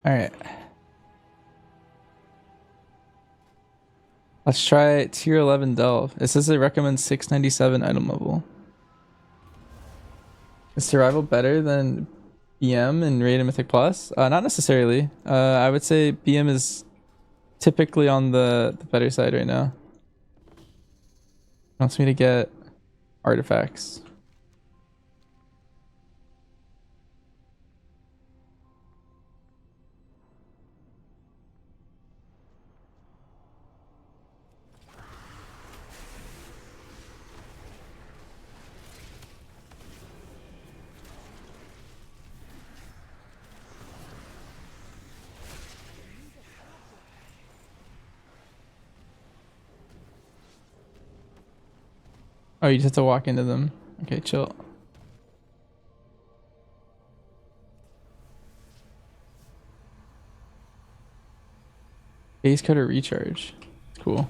All right. Let's try tier 11 delve. It says it recommends 697 item level. Is survival better than BM in Raid and Mythic Plus? Not necessarily. I would say BM is typically on the better side right now. It wants me to get artifacts. Oh, you just have to walk into them. Okay, chill. Base cutter recharge. Cool.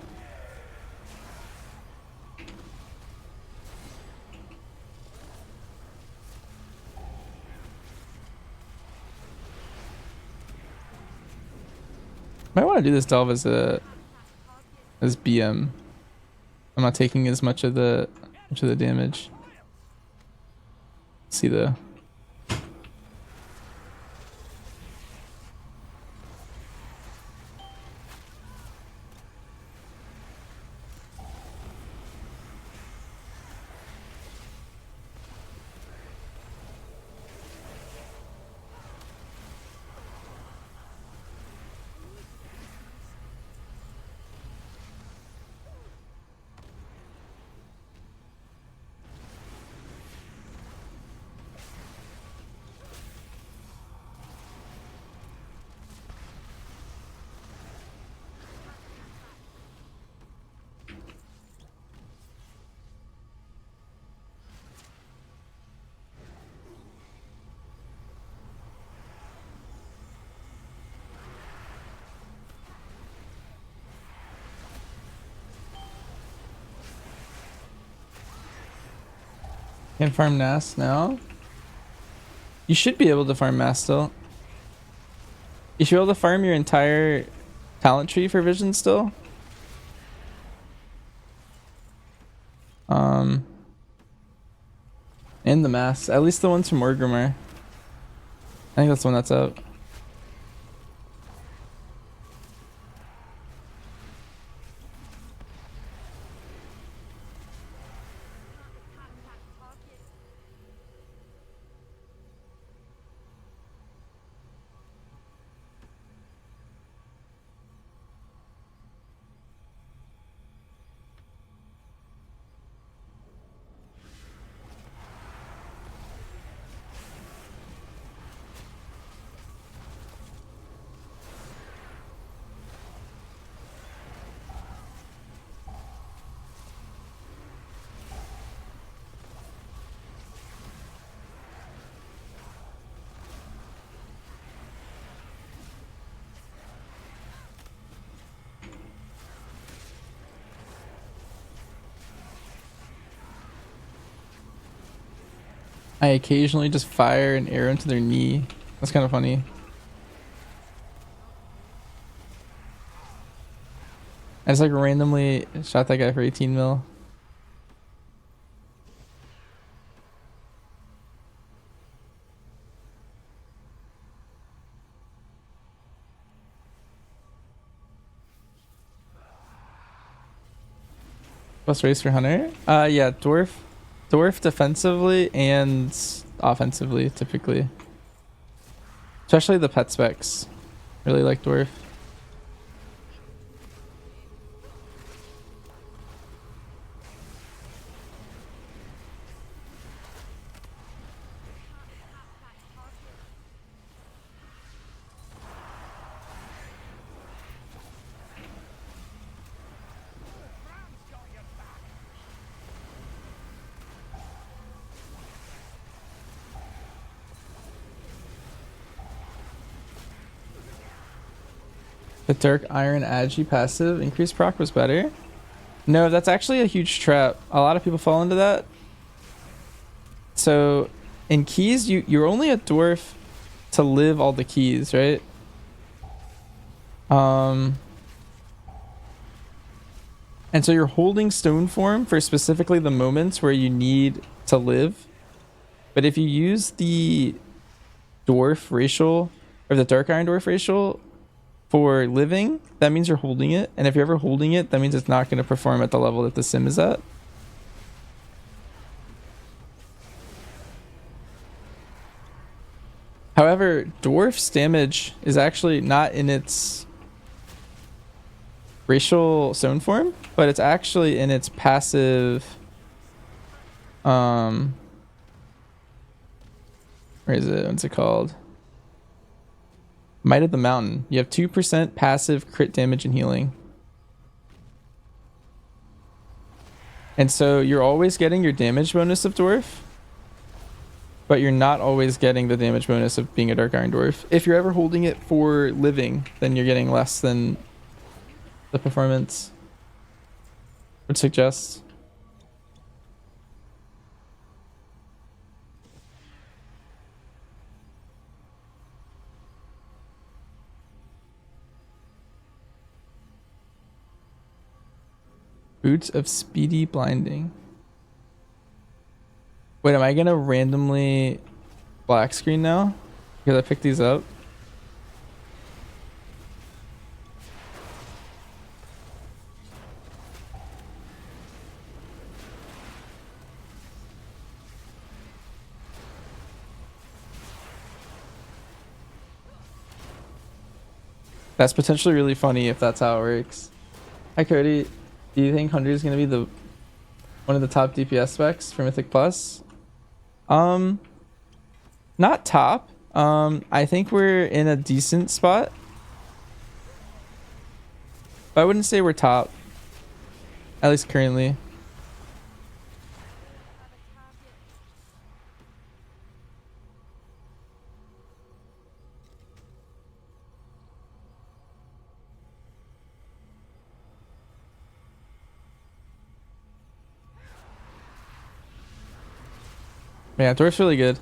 Might want to do this delve as BM. I'm not taking as much of the damage. Let's see though. Can farm Nas now? You should be able to farm Mass still. You should be able to farm your entire talent tree for Vision still. And the Mass. At least the ones from Orgrimmar. I think that's the one that's out. I occasionally just fire an arrow into their knee. That's kind of funny. I just like randomly shot that guy for 18 mil. Plus race for Hunter? Yeah, Dwarf defensively and offensively, typically. Especially the pet specs. Really like Dwarf. The Dark Iron Agi passive increased proc was better. No, that's actually a huge trap. A lot of people fall into that. So in keys, you're only a dwarf to live all the keys, right? And so you're holding stone form for specifically the moments where you need to live. But if you use the dwarf racial or the dark iron dwarf racial for living, that means you're holding it. And if you're ever holding it, that means it's not going to perform at the level that the sim is at. However, dwarf's damage is actually not in its racial stone form, but it's actually in its passive. Where is it? What's it called? Might of the Mountain. You have 2% passive crit damage and healing. And so you're always getting your damage bonus of dwarf, but you're not always getting the damage bonus of being a dark iron dwarf. If you're ever holding it for living, then you're getting less than the performance would suggest. Boots of Speedy Blinding. Wait, am I gonna randomly black screen now? Because I picked these up. That's potentially really funny if that's how it works. Hi Cody, do you think 100 is gonna be the one of the top DPS specs for Mythic Plus? Not top. I think we're in a decent spot. But I wouldn't say we're top. At least currently. Yeah, Dwarf's really good.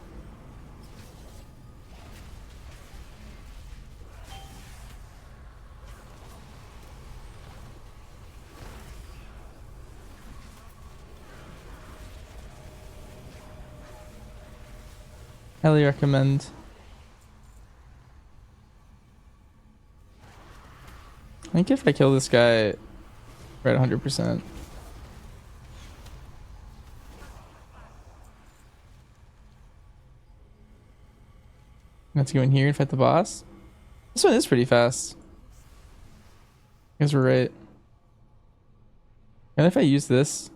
Highly recommend. I think if I kill this guy, we're at 100%. Let's go in here and fight the boss. This one is pretty fast. I guess we're right. And if I use this,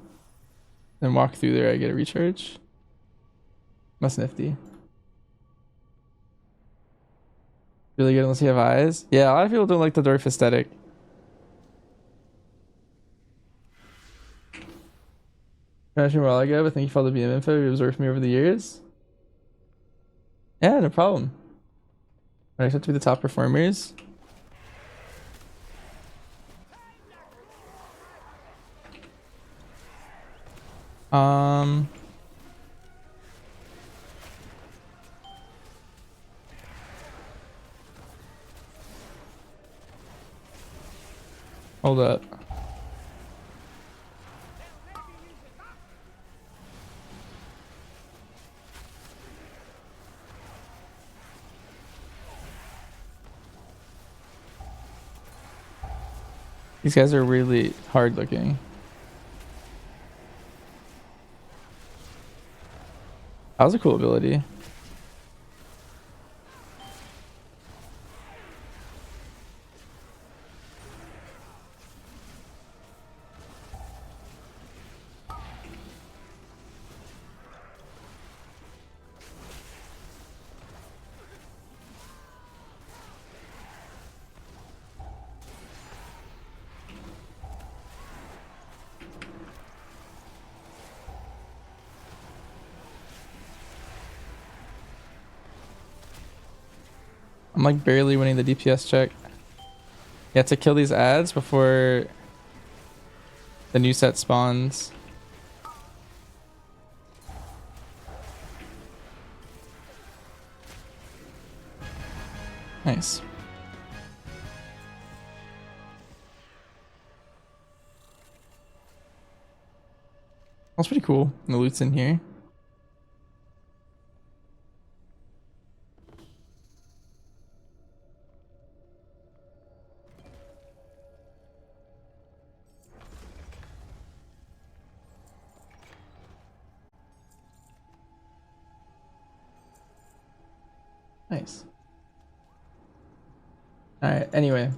then walk through there, I get a recharge. That's nifty. Really good unless you have eyes. Yeah, a lot of people don't like the dwarf aesthetic. I mentioned a while ago, but thank you for all the BM info you observed me over the years. Yeah, no problem. I expect to be the top performers. Hold up. These guys are really hard looking. That was a cool ability. I'm like barely winning the DPS check. You have to kill these ads before the new set spawns. Nice. That's pretty cool. The loot's in here. Nice. All right. Anyway,